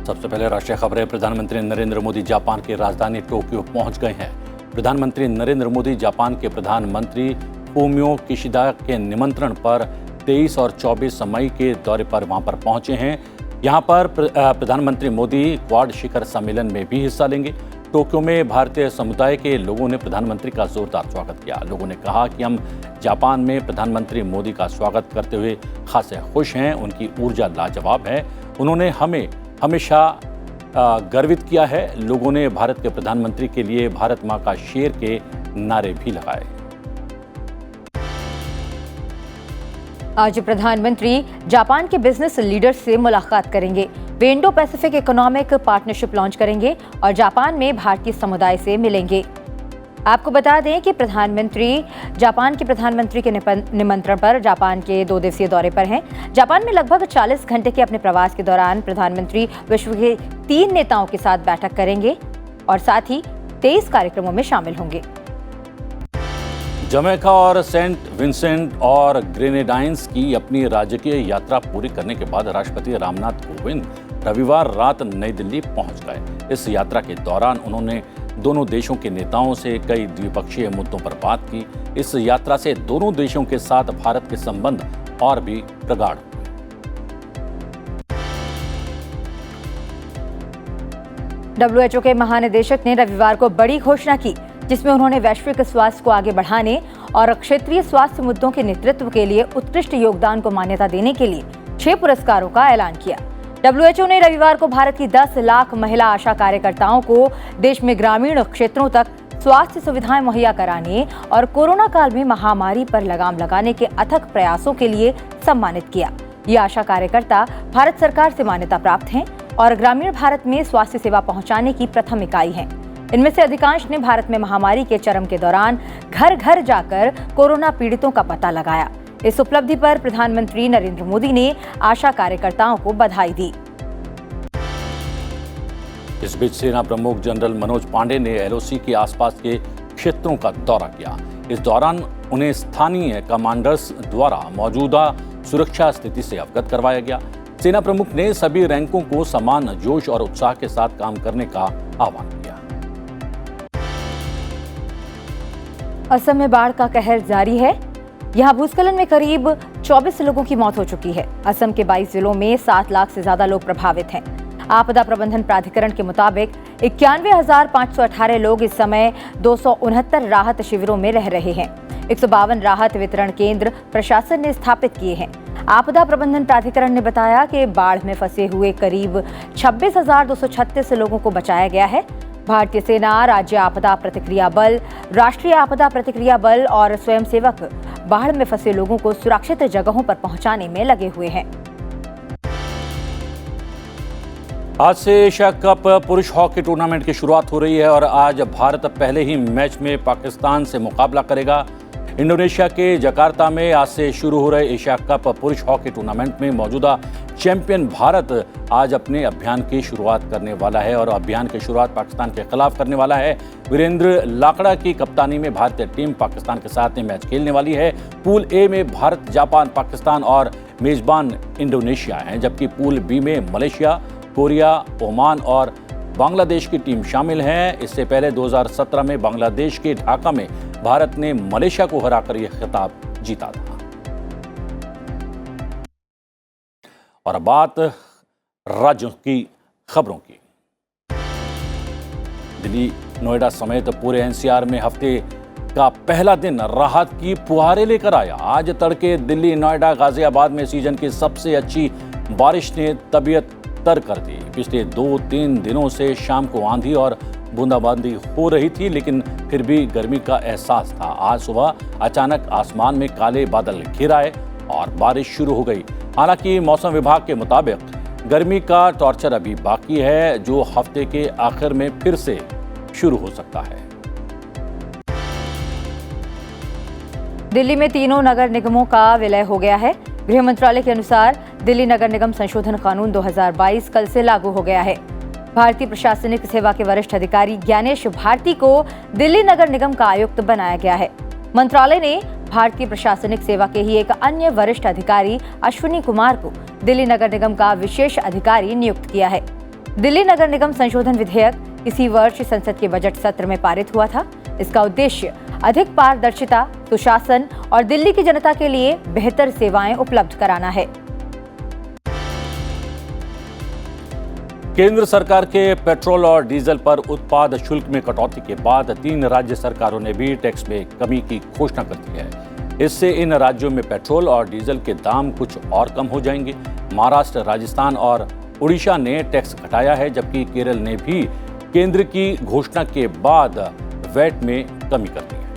सबसे पहले राष्ट्रीय खबरें। प्रधानमंत्री नरेंद्र मोदी जापान की राजधानी टोक्यो पहुंच गए हैं। प्रधानमंत्री नरेंद्र मोदी जापान के प्रधानमंत्री फूमियो किशिदा के निमंत्रण पर 23 और 24 मई के दौरे पर वहां पर पहुंचे हैं। यहां पर प्रधानमंत्री मोदी क्वाड शिखर सम्मेलन में भी हिस्सा लेंगे। टोक्यो में भारतीय समुदाय के लोगों ने प्रधानमंत्री का जोरदार स्वागत किया। लोगों ने कहा कि हम जापान में प्रधानमंत्री मोदी का स्वागत करते हुए खासे खुश हैं। उनकी ऊर्जा लाजवाब है। उन्होंने हमें हमेशा गर्वित किया है। लोगों ने भारत के प्रधानमंत्री के लिए भारत मां का शेर के नारे भी लगाए। आज प्रधानमंत्री जापान के बिजनेस लीडर्स से मुलाकात करेंगे। वे Indo Pacific economic partnership launch करेंगे और जापान में भारतीय समुदाय से मिलेंगे। आपको बता दें कि प्रधानमंत्री जापान के प्रधानमंत्री के निमंत्रण पर जापान के 2 दिवसीय दौरे पर हैं। जापान में लगभग 40 घंटे के अपने प्रवास के दौरान प्रधानमंत्री विश्व के 3 नेताओं के साथ बैठक करेंगे और साथ ही 23 कार्यक्रमों में शामिल होंगे। जमैका और सेंट विंसेंट और ग्रेनेडाइंस की अपनी राजकीय यात्रा पूरी करने के बाद राष्ट्रपति रामनाथ कोविंद रविवार रात नई दिल्ली पहुंच गए। इस यात्रा के दौरान उन्होंने दोनों देशों के नेताओं से कई द्विपक्षीय मुद्दों पर बात की। इस यात्रा से दोनों देशों के साथ भारत के संबंध और भी प्रगाढ़ हुए। WHO के महानिदेशक ने रविवार को बड़ी घोषणा की, जिसमें उन्होंने वैश्विक स्वास्थ्य को आगे बढ़ाने और क्षेत्रीय स्वास्थ्य मुद्दों के नेतृत्व के लिए उत्कृष्ट योगदान को मान्यता देने के लिए 6 पुरस्कारों का ऐलान किया। WHO ने रविवार को भारत की 10 लाख महिला आशा कार्यकर्ताओं को देश में ग्रामीण क्षेत्रों तक स्वास्थ्य सुविधाएं मुहैया कराने और कोरोना काल में महामारी पर लगाम लगाने के अथक प्रयासों के लिए सम्मानित किया। ये आशा कार्यकर्ता भारत सरकार से मान्यता प्राप्त हैं और ग्रामीण भारत में स्वास्थ्य सेवा पहुंचाने की प्रथम इकाई हैं। इनमें से अधिकांश ने भारत में महामारी के चरम के दौरान घर घर जाकर कोरोना पीड़ितों का पता लगाया। इस उपलब्धि पर प्रधानमंत्री नरेंद्र मोदी ने आशा कार्यकर्ताओं को बधाई दी। इस बीच सेना प्रमुख जनरल मनोज पांडे ने LOC के आसपास के क्षेत्रों का दौरा किया। इस दौरान उन्हें स्थानीय कमांडर्स द्वारा मौजूदा सुरक्षा स्थिति से अवगत करवाया गया। सेना प्रमुख ने सभी रैंकों को समान जोश और उत्साह के साथ काम करने का आह्वान किया। असम में बाढ़ का कहर जारी है। यहाँ भूस्खलन में करीब 24 लोगों की मौत हो चुकी है। असम के 22 जिलों में 7 लाख से ज्यादा लोग प्रभावित हैं। आपदा प्रबंधन प्राधिकरण के मुताबिक 91,518 लोग इस समय 269 राहत शिविरों में रह रहे हैं। 152 राहत वितरण केंद्र प्रशासन ने स्थापित किए हैं। आपदा प्रबंधन प्राधिकरण ने बताया कि बाढ़ में फंसे हुए करीब 26,236 लोगों को बचाया गया है। भारतीय सेना, राज्य आपदा प्रतिक्रिया बल, राष्ट्रीय आपदा प्रतिक्रिया बल और स्वयंसेवक बाढ़ में फंसे लोगों को सुरक्षित जगहों पर पहुंचाने में लगे हुए हैं। आज से एशिया कप पुरुष हॉकी टूर्नामेंट की शुरुआत हो रही है और आज भारत पहले ही मैच में पाकिस्तान से मुकाबला करेगा। इंडोनेशिया के जकार्ता में आज से शुरू हो रहे एशिया कप पुरुष हॉकी टूर्नामेंट में मौजूदा चैंपियन भारत आज अपने अभियान की शुरुआत करने वाला है और अभियान की शुरुआत पाकिस्तान के खिलाफ करने वाला है। वीरेंद्र लाकड़ा की कप्तानी में भारतीय टीम पाकिस्तान के साथ मैच खेलने वाली है। पूल ए में भारत, जापान, पाकिस्तान और मेजबान इंडोनेशिया हैं, जबकि पूल बी में मलेशिया, कोरिया, ओमान और बांग्लादेश की टीम शामिल हैं। इससे पहले 2017 में बांग्लादेश के ढाका में भारत ने मलेशिया को हराकर यह खिताब जीता था। और अब बात राज्यों की खबरों की। दिल्ली, नोएडा समेत पूरे NCR में हफ्ते का पहला दिन राहत की फुहारें लेकर आया। आज तड़के दिल्ली, नोएडा, गाजियाबाद में सीजन की सबसे अच्छी बारिश ने तबीयत तर कर दी। पिछले 2-3 दिनों से शाम को आंधी और बूंदाबांदी हो रही थी, लेकिन फिर भी गर्मी का एहसास था। आज सुबह अचानक आसमान में काले बादल घिर आए और बारिश शुरू हो गई। हालांकि मौसम विभाग के मुताबिक गर्मी का टॉर्चर अभी बाकी है, जो हफ्ते के आखिर में फिर से शुरू हो सकता है। दिल्ली में तीनों नगर निगमों का विलय हो गया है। गृह मंत्रालय के अनुसार दिल्ली नगर निगम संशोधन कानून 2022 कल से लागू हो गया है। भारतीय प्रशासनिक सेवा के वरिष्ठ अधिकारी ज्ञानेश भारती को दिल्ली नगर निगम का आयुक्त बनाया गया है। मंत्रालय ने भारतीय प्रशासनिक सेवा के ही एक अन्य वरिष्ठ अधिकारी अश्विनी कुमार को दिल्ली नगर निगम का विशेष अधिकारी नियुक्त किया है। दिल्ली नगर निगम संशोधन विधेयक इसी वर्ष संसद के बजट सत्र में पारित हुआ था। इसका उद्देश्य अधिक पारदर्शिता, सुशासन और दिल्ली की जनता के लिए बेहतर सेवाएं उपलब्ध कराना है। केंद्र सरकार के पेट्रोल और डीजल पर उत्पाद शुल्क में कटौती के बाद 3 राज्य सरकारों ने भी टैक्स में कमी की घोषणा कर दी है। इससे इन राज्यों में पेट्रोल और डीजल के दाम कुछ और कम हो जाएंगे। महाराष्ट्र, राजस्थान और उड़ीसा ने टैक्स घटाया है, जबकि केरल ने भी केंद्र की घोषणा के बाद वैट में कमी कर दी है।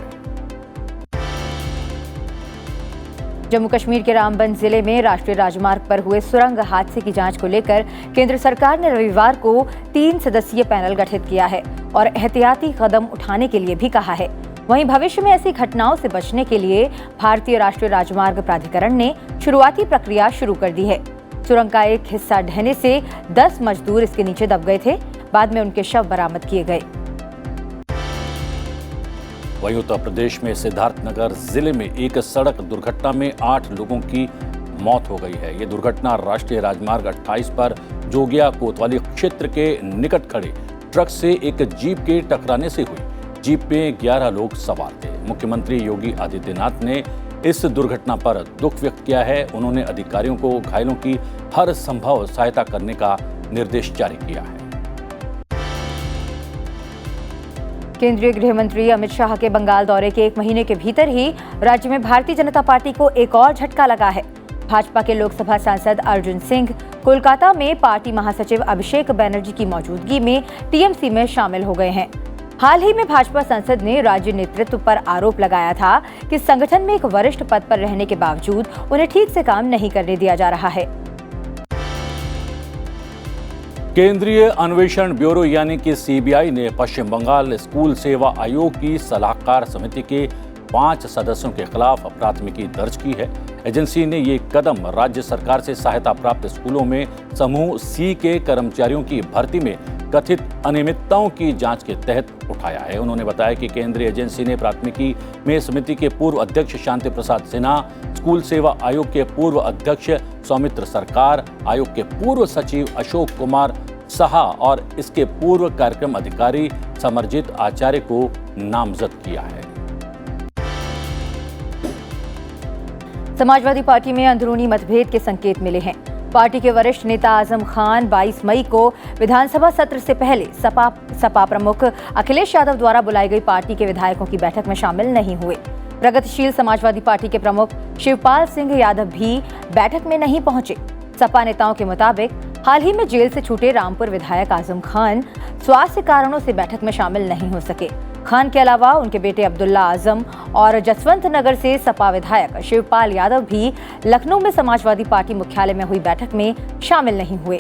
जम्मू कश्मीर के रामबन जिले में राष्ट्रीय राजमार्ग पर हुए सुरंग हादसे की जांच को लेकर केंद्र सरकार ने रविवार को 3 सदस्यीय पैनल गठित किया है और एहतियाती कदम उठाने के लिए भी कहा है। वहीं भविष्य में ऐसी घटनाओं से बचने के लिए भारतीय राष्ट्रीय राजमार्ग प्राधिकरण ने शुरुआती प्रक्रिया शुरू कर दी है। सुरंग का एक हिस्सा ढहने से 10 मजदूर इसके नीचे दब गए थे। बाद में उनके शव बरामद किए गए। वहीं उत्तर प्रदेश में सिद्धार्थनगर जिले में एक सड़क दुर्घटना में 8 लोगों की मौत हो गई है। ये दुर्घटना राष्ट्रीय राजमार्ग 28 पर जोगिया कोतवाली क्षेत्र के निकट खड़े ट्रक से एक जीप के टकराने से हुई। जीप में 11 लोग सवार थे। मुख्यमंत्री योगी आदित्यनाथ ने इस दुर्घटना पर दुख व्यक्त किया है। उन्होंने अधिकारियों को घायलों की हर संभव सहायता करने का निर्देश जारी किया है। केंद्रीय गृह मंत्री अमित शाह के बंगाल दौरे के 1 महीने के भीतर ही राज्य में भारतीय जनता पार्टी को एक और झटका लगा है। भाजपा के लोकसभा सांसद अर्जुन सिंह कोलकाता में पार्टी महासचिव अभिषेक बनर्जी की मौजूदगी में टीएमसी में शामिल हो गए हैं। हाल ही में भाजपा सांसद ने राज्य नेतृत्व पर आरोप लगाया था कि संगठन में एक वरिष्ठ पद पर रहने के बावजूद उन्हें ठीक से काम नहीं करने दिया जा रहा है। केंद्रीय अन्वेषण ब्यूरो यानी कि सीबीआई ने पश्चिम बंगाल स्कूल सेवा आयोग की सलाहकार समिति के 5 सदस्यों के खिलाफ प्राथमिकी दर्ज की है। एजेंसी ने ये कदम राज्य सरकार से सहायता प्राप्त स्कूलों में समूह सी के कर्मचारियों की भर्ती में कथित अनियमितताओं की जांच के तहत उठाया है। उन्होंने बताया कि केंद्रीय एजेंसी ने प्राथमिकी में समिति के पूर्व अध्यक्ष शांति प्रसाद सिन्हा, स्कूल सेवा आयोग के पूर्व अध्यक्ष सौमित्र सरकार, आयोग के पूर्व सचिव अशोक कुमार साहा और इसके पूर्व कार्यक्रम अधिकारी समरजीत आचार्य को नामजद किया है। समाजवादी पार्टी में अंदरूनी मतभेद के संकेत मिले हैं। पार्टी के वरिष्ठ नेता आजम खान 22 मई को विधानसभा सत्र से पहले सपा प्रमुख अखिलेश यादव द्वारा बुलाई गई पार्टी के विधायकों की बैठक में शामिल नहीं हुए। प्रगतिशील समाजवादी पार्टी के प्रमुख शिवपाल सिंह यादव भी बैठक में नहीं पहुंचे। सपा नेताओं के मुताबिक हाल ही में जेल से छूटे रामपुर विधायक आजम खान स्वास्थ्य कारणों से बैठक में शामिल नहीं हो सके। खान के अलावा उनके बेटे अब्दुल्ला आजम और जसवंत नगर से सपा विधायक शिवपाल यादव भी लखनऊ में समाजवादी पार्टी मुख्यालय में हुई बैठक में शामिल नहीं हुए।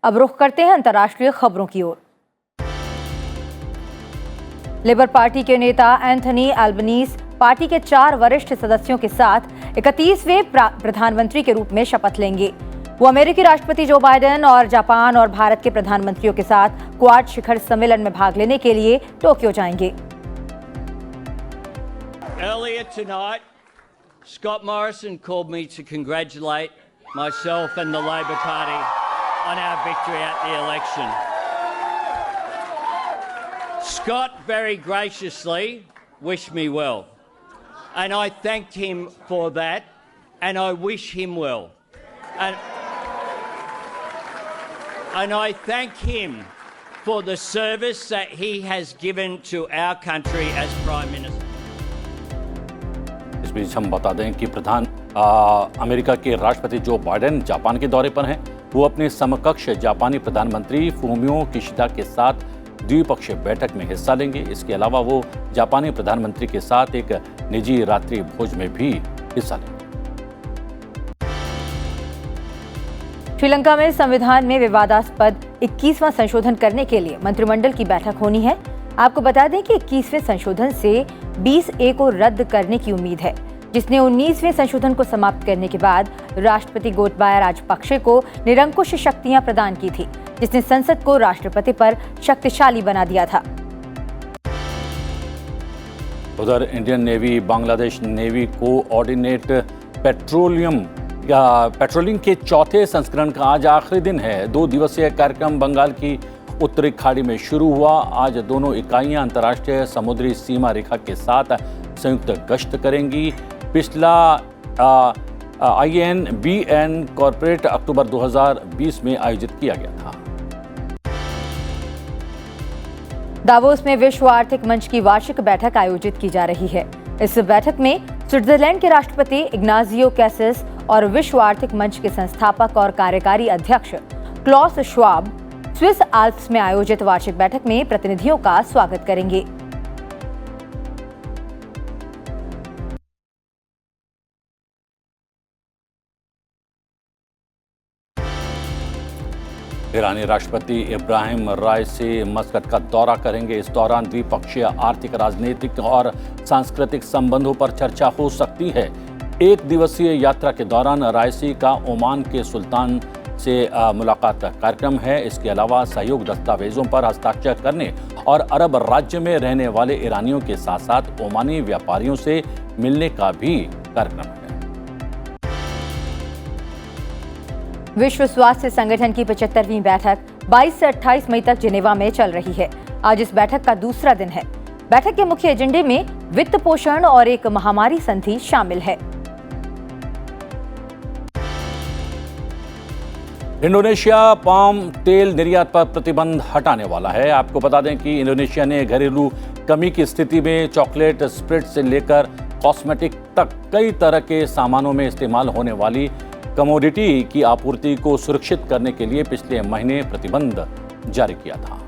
अब रुख करते हैं अंतर्राष्ट्रीय खबरों की ओर। लेबर पार्टी के नेता एंथनी अल्बनीज पार्टी के 4 वरिष्ठ सदस्यों के साथ 31वें प्रधानमंत्री के रूप में शपथ लेंगे। वो अमेरिकी राष्ट्रपति जो बाइडेन और जापान और भारत के प्रधानमंत्रियों के साथ क्वाड शिखर सम्मेलन में भाग लेने के लिए टोक्यो जाएंगे। Earlier tonight, Scott Morrison called me to congratulate myself and the Labor Party on our victory at the election. Scott very graciously wished me well, and I thanked him for that, and I wish him well. And I thank him for the service that he has given to our country as Prime Minister. इस बीच हम बता दें कि America के राष्ट्रपति Joe Biden Japan के दौरे पर हैं। वो अपने समकक्ष जापानी प्रधानमंत्री फूमियो किशिदा के साथ द्विपक्षीय बैठक में हिस्सा लेंगे। इसके अलावा वो जापानी प्रधानमंत्री के साथ एक निजी रात्रि भोज में भी हिस्सा लेंगे। श्रीलंका में संविधान में विवादास्पद 21वां संशोधन करने के लिए मंत्रिमंडल की बैठक होनी है। आपको बता दें कि 21वें संशोधन से 20A को रद्द करने की उम्मीद है, जिसने 19वें संशोधन को समाप्त करने के बाद राष्ट्रपति गोटबाया राजपक्षे को निरंकुश शक्तियां प्रदान की थी, जिसने संसद को राष्ट्रपति पर शक्तिशाली बना दिया था। उधर Indian navy Bangladesh navy coordinate petroleum patrolling के चौथे संस्करण का आज आखिरी दिन है। 2 दिवसीय कार्यक्रम बंगाल की उत्तरी खाड़ी में शुरू हुआ। आज दोनों इकाइयां अंतर्राष्ट्रीय समुद्री सीमा रेखा के साथ संयुक्त गश्त करेंगी। पिछला INBN कॉर्पोरेट अक्टूबर 2020 में आयोजित किया गया था। दावोस में विश्व आर्थिक मंच की वार्षिक बैठक आयोजित की जा रही है। इस बैठक में स्विट्जरलैंड के राष्ट्रपति इग्नाजियो कैसेस और विश्व आर्थिक मंच के संस्थापक और कार्यकारी अध्यक्ष क्लॉस श्वाब स्विस आल्प्स में आयोजित वार्षिक बैठक में प्रतिनिधियों का स्वागत करेंगे। ईरानी राष्ट्रपति इब्राहिम राइसी मस्कट का दौरा करेंगे। इस दौरान द्विपक्षीय आर्थिक, राजनीतिक और सांस्कृतिक संबंधों पर चर्चा हो सकती है। 1 दिवसीय यात्रा के दौरान राइसी का ओमान के सुल्तान से मुलाकात का कार्यक्रम है। इसके अलावा सहयोग दस्तावेजों पर हस्ताक्षर करने और अरब राज्य में रहने वाले ईरानियों के साथ साथ ओमानी व्यापारियों से मिलने का भी कार्यक्रम है। विश्व स्वास्थ्य संगठन की 75वीं बैठक 22 से 28 मई तक जिनेवा में चल रही है। आज इस बैठक का दूसरा दिन है। बैठक के मुख्य एजेंडे में वित्त पोषण और एक महामारी संधि शामिल है। इंडोनेशिया पाम तेल निर्यात पर प्रतिबंध हटाने वाला है। आपको बता दें कि इंडोनेशिया ने घरेलू कमी की स्थिति में चॉकलेट, स्प्रिट से लेकर कॉस्मेटिक तक कई तरह के सामानों में इस्तेमाल होने वाली कमोडिटी की आपूर्ति को सुरक्षित करने के लिए पिछले महीने प्रतिबंध जारी किया था।